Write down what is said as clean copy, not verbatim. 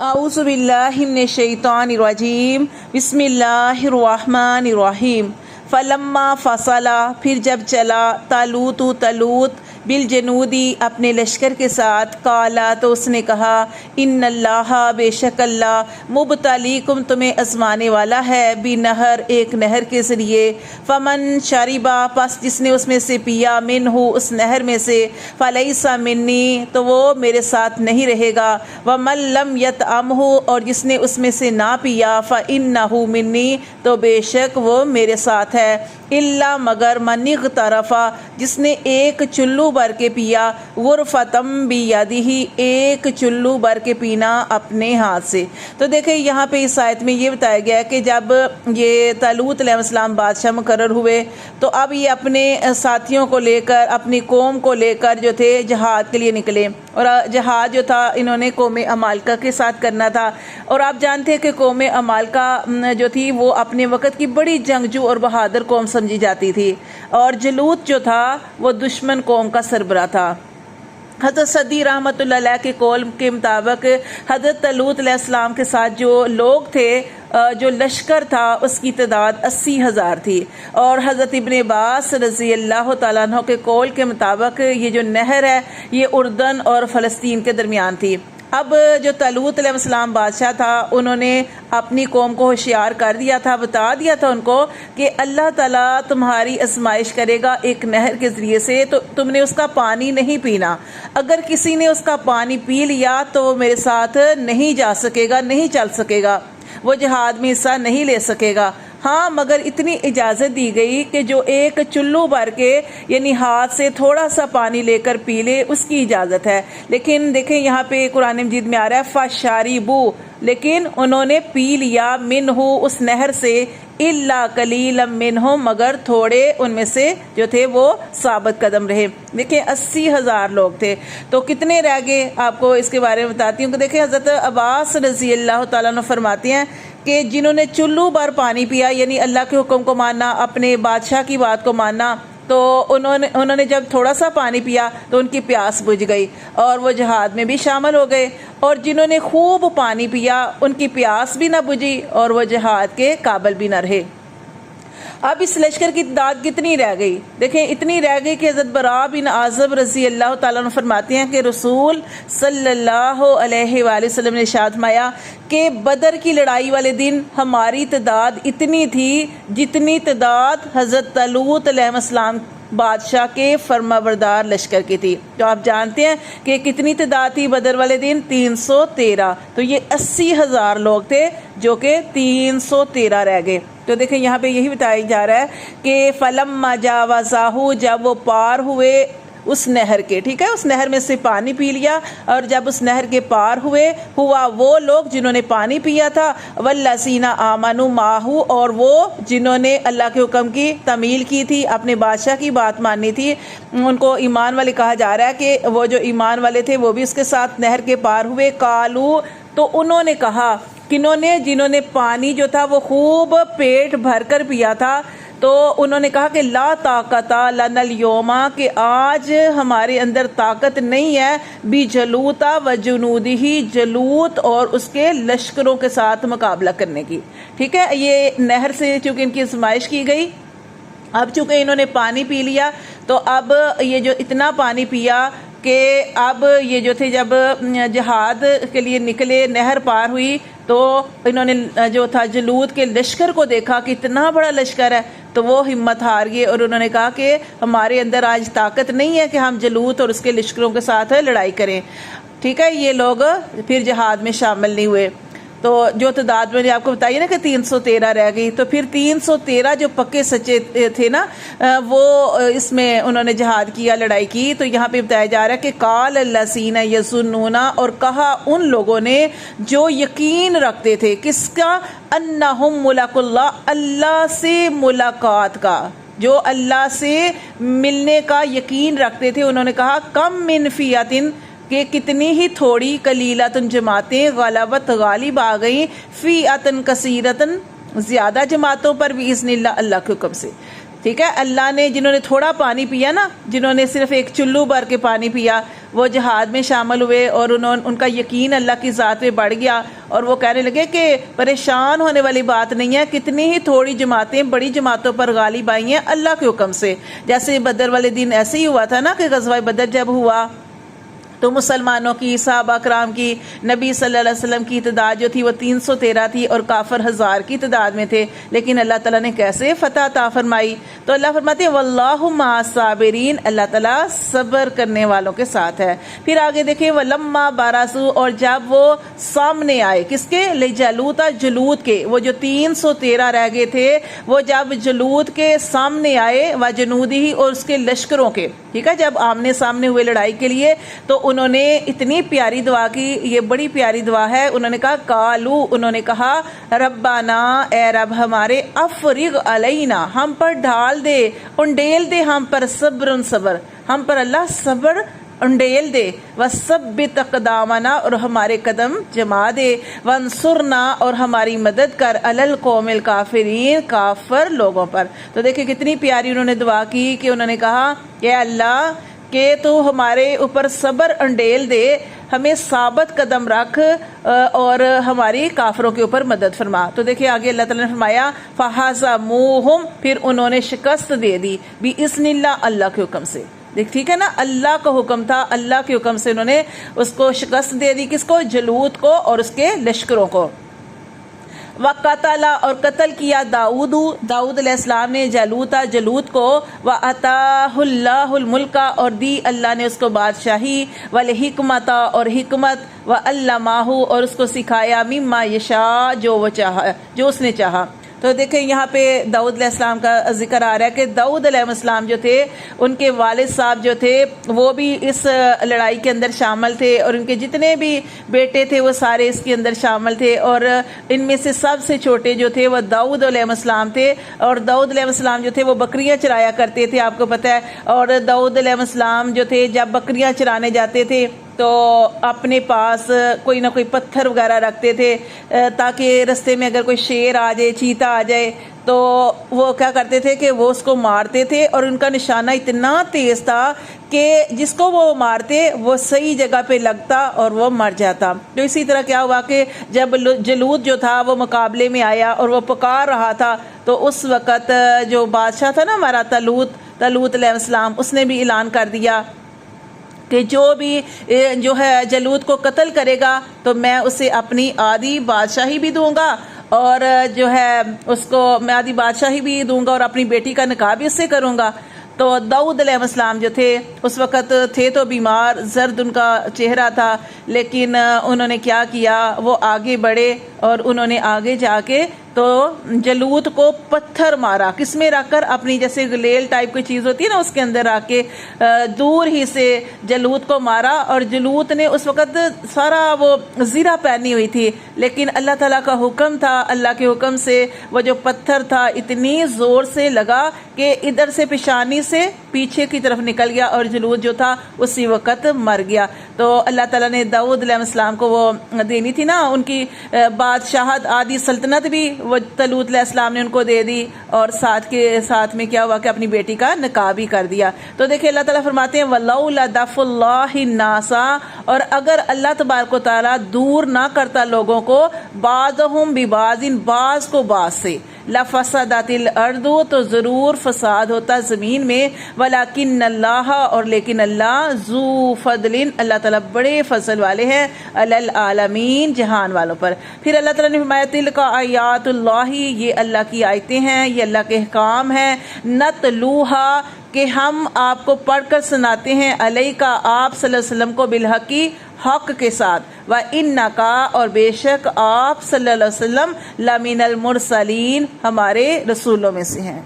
اعوذ باللہ من الشیطان الرجیم بسم اللہ الرحمن الرحیم فلما فصلا پھر جب چلا طالوت بالجنودی اپنے لشکر کے ساتھ قالا تو اس نے کہا ان اللہ بے شک اللہ مبتلیکم تمہیں آزمانے والا ہے بنہر ایک نہر کے ذریعے فمن شربا پس جس نے اس میں سے پیا منہ اس نہر میں سے فلیس منی تو وہ میرے ساتھ نہیں رہے گا ومن لم یطعمہ اور جس نے اس میں سے نہ پیا فانہ منی تو بے شک وہ میرے ساتھ ہے الا مگر من اغترفا جس نے ایک چلو بھر کے پیا غرفتم بیدہ ایک چلو بھر کے پینا اپنے ہاتھ سے۔ تو دیکھیں یہاں پہ اس آیت میں یہ بتایا گیا ہے کہ جب یہ طالوت علیہ السلام بادشاہ مقرر ہوئے تو اب یہ اپنے ساتھیوں کو لے کر اپنی قوم کو لے کر جو تھے جہاد کے لیے نکلے، اور جہاد جو تھا انہوں نے قوم عمالقہ کے ساتھ کرنا تھا، اور آپ جانتے ہیں کہ قوم عمالقہ جو تھی وہ اپنے وقت کی بڑی جنگجو اور بہادر قوم سمجھی جاتی تھی، اور جلوت جو تھا وہ دشمن قوم کا سربراہ تھا۔ حضرت صدی رحمۃ اللہ علیہ کے قول کے مطابق حضرت طالوت علیہ السلام کے ساتھ جو لوگ تھے، جو لشکر تھا اس کی تعداد 80,000 تھی، اور حضرت ابن عباس رضی اللہ تعالیٰ عنہ کے قول کے مطابق یہ جو نہر ہے یہ اردن اور فلسطین کے درمیان تھی۔ اب جو طالوت علیہ السلام بادشاہ تھا انہوں نے اپنی قوم کو ہوشیار کر دیا تھا، بتا دیا تھا ان کو کہ اللہ تعالیٰ تمہاری آزمائش کرے گا ایک نہر کے ذریعے سے، تو تم نے اس کا پانی نہیں پینا، اگر کسی نے اس کا پانی پی لیا تو وہ میرے ساتھ نہیں جا سکے گا، نہیں چل سکے گا، وہ جہاد میں حصہ نہیں لے سکے گا۔ ہاں مگر اتنی اجازت دی گئی کہ جو ایک چلو بھر کے یعنی ہاتھ سے تھوڑا سا پانی لے کر پی لے اس کی اجازت ہے، لیکن دیکھیں یہاں پہ قرآن مجید میں آ رہا ہے فشاربو، لیکن انہوں نے پی لیا منہ اس نہر سے الا قلیلا منہم مگر تھوڑے ان میں سے جو تھے وہ ثابت قدم رہے۔ دیکھیں 80,000 لوگ تھے، تو کتنے رہ گئے آپ کو اس کے بارے میں بتاتی ہوں کہ دیکھیں حضرت عباس رضی اللہ تعالیٰ عنہ فرماتے ہیں کہ جنہوں نے چلو بھر پانی پیا یعنی اللہ کے حکم کو ماننا، اپنے بادشاہ کی بات کو ماننا، تو انہوں نے جب تھوڑا سا پانی پیا تو ان کی پیاس بجھ گئی اور وہ جہاد میں بھی شامل ہو گئے، اور جنہوں نے خوب پانی پیا ان کی پیاس بھی نہ بجھی اور وہ جہاد کے قابل بھی نہ رہے۔ اب اس لشکر کی تعداد کتنی رہ گئی؟ دیکھیں اتنی رہ گئی کہ حضرت براء بن عازب رضی اللہ تعالیٰ عنہ فرماتے ہیں کہ رسول صلی اللہ علیہ وآلہ وسلم نے ارشاد فرمایا کہ بدر کی لڑائی والے دن ہماری تعداد اتنی تھی جتنی تعداد حضرت طالوت علیہ السلام بادشاہ کے فرمانبردار لشکر کی تھی۔ تو آپ جانتے ہیں کہ کتنی تعداد تھی بدر والے دن؟ 313، تو یہ 80,000 لوگ تھے جو کہ 313 رہ گئے۔ تو دیکھیں یہاں پہ یہی بتایا جا رہا ہے کہ فلما جاوزاہ جب وہ پار ہوئے اس نہر کے، ٹھیک ہے، اس نہر میں سے پانی پی لیا، اور جب اس نہر کے پار ہوئے ہوا وہ لوگ جنہوں نے پانی پیا تھا والذین آمنوا معہ اور وہ جنہوں نے اللہ کے حکم کی تعمیل کی تھی، اپنے بادشاہ کی بات ماننی تھی، ان کو ایمان والے کہا جا رہا ہے کہ وہ جو ایمان والے تھے وہ بھی اس کے ساتھ نہر کے پار ہوئے۔ قالو تو انہوں نے کہا، کنہوں نے؟ جنہوں نے پانی جو تھا وہ خوب پیٹ بھر کر پیا تھا، تو انہوں نے کہا کہ لا طاقت لنا اليوم کہ آج ہمارے اندر طاقت نہیں ہے بجلوت و جنودہ جلوت اور اس کے لشکروں کے ساتھ مقابلہ کرنے کی، ٹھیک ہے۔ یہ نہر سے چونکہ ان کی آزمائش کی گئی، اب چونکہ انہوں نے پانی پی لیا تو اب یہ جو اتنا پانی پیا کہ اب یہ جو تھے جب جہاد کے لیے نکلے نہر پار ہوئی تو انہوں نے جو تھا جلوت کے لشکر کو دیکھا کہ اتنا بڑا لشکر ہے، تو وہ ہمت ہار گئے اور انہوں نے کہا کہ ہمارے اندر آج طاقت نہیں ہے کہ ہم جلوت اور اس کے لشکروں کے ساتھ لڑائی کریں، ٹھیک ہے۔ یہ لوگ پھر جہاد میں شامل نہیں ہوئے۔ تو جو تعداد میں نے آپ کو بتائی نا کہ 313 رہ گئی، تو پھر 313 جو پکے سچے تھے نا وہ اس میں انہوں نے جہاد کیا، لڑائی کی۔ تو یہاں پہ بتایا جا رہا ہے کہ قال الذین یظنون اور کہا ان لوگوں نے جو یقین رکھتے تھے، کس کا؟ انہم ملاق اللہ، اللہ سے ملاقات کا، جو اللہ سے ملنے کا یقین رکھتے تھے، انہوں نے کہا کم من فیۃ کہ کتنی ہی تھوڑی قلیلۃ جماعتیں غلبت غالب آ گئیں فیۃ کثیرۃ زیادہ جماعتوں پر باذن اللہ اللہ کے حکم سے، ٹھیک ہے۔ اللہ نے جنہوں نے تھوڑا پانی پیا نا، جنہوں نے صرف ایک چلو بھر کے پانی پیا، وہ جہاد میں شامل ہوئے اور ان کا یقین اللہ کی ذات پہ بڑھ گیا، اور وہ کہنے لگے کہ پریشان ہونے والی بات نہیں ہے، کتنی ہی تھوڑی جماعتیں بڑی جماعتوں پر غالب آئی ہیں اللہ کے حکم سے۔ جیسے بدر والے دن ایسے ہی ہوا تھا نا کہ غزوہ بدر جب ہوا تو مسلمانوں کی، صحابہ کرام کی، نبی صلی اللہ علیہ وسلم کی تعداد جو تھی وہ 313 تھی اور کافر 1000 کی تعداد میں تھے، لیکن اللہ تعالیٰ نے کیسے فتح عطا فرمائی؟ تو اللہ فرماتے ہیں واللہ مع الصابرین، اللہ تعالیٰ صبر کرنے والوں کے ساتھ ہے۔ پھر آگے دیکھیں ولما باراسو، اور جب وہ سامنے آئے، کس کے؟ لجالوت، جلوت کے، وہ جو 313 رہ گئے تھے وہ جب جلوت کے سامنے آئے، وجنودی اور اس کے لشکروں کے، ٹھیک ہے، جب آمنے سامنے ہوئے لڑائی کے لیے، تو انہوں نے اتنی پیاری دعا کی، یہ بڑی پیاری دعا ہے، انہوں نے کہا قالو، انہوں نے کہا ربنا، اے رب ہمارے، افرغ علینا، ہم پر ڈھال دے، انڈیل دے ہم پر، صبر، ہم پر اللہ صبر انڈیل دے، وثبت اقدامنا، اور ہمارے قدم جما دے، وانصرنا، اور ہماری مدد کر، علی القوم الکافرین، کافر لوگوں پر۔ تو دیکھیں کتنی پیاری انہوں نے دعا کی کہ انہوں نے کہا کہ اللہ کہ تو ہمارے اوپر صبر انڈیل دے، ہمیں ثابت قدم رکھ، اور ہماری کافروں کے اوپر مدد فرما۔ تو دیکھیں آگے اللہ تعالیٰ نے فرمایا فَحَزَمُوهُمْ، پھر انہوں نے شکست دے دی، بِإِذْنِ اللَّهِ، اللہ کے حکم سے۔ ٹھیک ہے نا، اللہ کا حکم تھا، اللہ کے حکم سے انہوں نے اس کو شکست دے دی، کس کو؟ جلوت کو اور اس کے لشکروں کو۔ وقتل، اور قتل کیا داؤد علیہ السلام نے جلوت کو، وَأَتَاهُ اللَّهُ الْمُلْكَ، اور دی اللہ نے اس کو بادشاہی، وَالْحِكْمَةَ، اور حکمت، وَعَلَّمَهُ، اور اس کو سکھایا، مِمَّا يَشَاءُ، جو اس نے چاہا۔ تو دیکھیں یہاں پہ داؤد علیہ السلام کا ذکر آ رہا ہے کہ داؤد علیہ السلام جو تھے، ان کے والد صاحب جو تھے وہ بھی اس لڑائی کے اندر شامل تھے، اور ان کے جتنے بھی بیٹے تھے وہ سارے اس کے اندر شامل تھے، اور ان میں سے سب سے چھوٹے جو تھے وہ داؤد علیہ السلام تھے، اور داؤد علیہ السلام جو تھے وہ بکریاں چرایا کرتے تھے، آپ کو پتہ ہے، اور داؤد علیہ السلام جو تھے جب بکریاں چرانے جاتے تھے تو اپنے پاس کوئی نہ کوئی پتھر وغیرہ رکھتے تھے، تاکہ رستے میں اگر کوئی شیر آ جائے، چیتا آ جائے، تو وہ کیا کرتے تھے کہ وہ اس کو مارتے تھے، اور ان کا نشانہ اتنا تیز تھا کہ جس کو وہ مارتے وہ صحیح جگہ پہ لگتا اور وہ مر جاتا۔ تو اسی طرح کیا ہوا کہ جب جلوت جو تھا وہ مقابلے میں آیا اور وہ پکار رہا تھا، تو اس وقت جو بادشاہ تھا نا ہمارا طالوت علیہ السلام، اس نے بھی اعلان کر دیا کہ جو بھی جو ہے جلوت کو قتل کرے گا تو میں اسے اپنی آدھی بادشاہی بھی دوں گا، اور جو ہے اس کو میں آدھی بادشاہی بھی دوں گا، اور اپنی بیٹی کا نکاح بھی اس سے کروں گا۔ تو داؤد علیہ السلام جو تھے اس وقت تھے تو بیمار، زرد ان کا چہرہ تھا، لیکن انہوں نے کیا کیا، وہ آگے بڑھے اور انہوں نے آگے جا کے تو جلوت کو پتھر مارا، کس میں رکھ کر؟ اپنی جیسے گلیل ٹائپ کی چیز ہوتی ہے نا، اس کے اندر رکھ کے دور ہی سے جلوت کو مارا، اور جلوت نے اس وقت سارا وہ زیرہ پہنی ہوئی تھی، لیکن اللہ تعالیٰ کا حکم تھا، اللہ کے حکم سے وہ جو پتھر تھا اتنی زور سے لگا کہ ادھر سے پیشانی سے پیچھے کی طرف نکل گیا، اور جلوت جو تھا اسی وقت مر گیا۔ تو اللہ تعالیٰ نے داؤد علیہ السلام کو وہ دینی تھی نا ان کی بادشاہت، آدھی سلطنت بھی وہ طالوت علیہ السلام نے ان کو دے دی، اور ساتھ میں کیا ہوا کہ اپنی بیٹی کا نکاح بھی کر دیا۔ تو دیکھیں اللہ تعالیٰ فرماتے ہیں وَلَوْلَا دَفْعُ اللَّهِ النَّاسَ، اور اگر اللہ تبارک و تعالیٰ دور نہ کرتا لوگوں کو، بَعْضَهُمْ بِبَعْضٍ، بعض کو بعض سے، لَفَسَدَتِ الْأَرْضُ، تو ضرور فساد ہوتا زمین میں، وَلَكِنَّ اللَّهَ، اور لیکن اللہ، ذو فضل، اللہ تعالیٰ بڑے فضل والے ہیں، علی العالمین، جہان والوں پر۔ پھر اللہ تعالیٰ نے فرمایا تلک آیات اللہ، یہ اللہ کی آیتیں ہیں، یہ اللہ کے احکام ہیں، نتلوہا، کہ ہم آپ کو پڑھ کر سناتے ہیں، علیکا، آپ صلی اللہ علیہ وسلم کو، بالحقی، حق کے ساتھ، وَإِنَّكَ، اور بے شک آپ صلی اللہ علیہ وسلم، لَمِنَ الْمُرْسَلِينَ، ہمارے رسولوں میں سے ہیں۔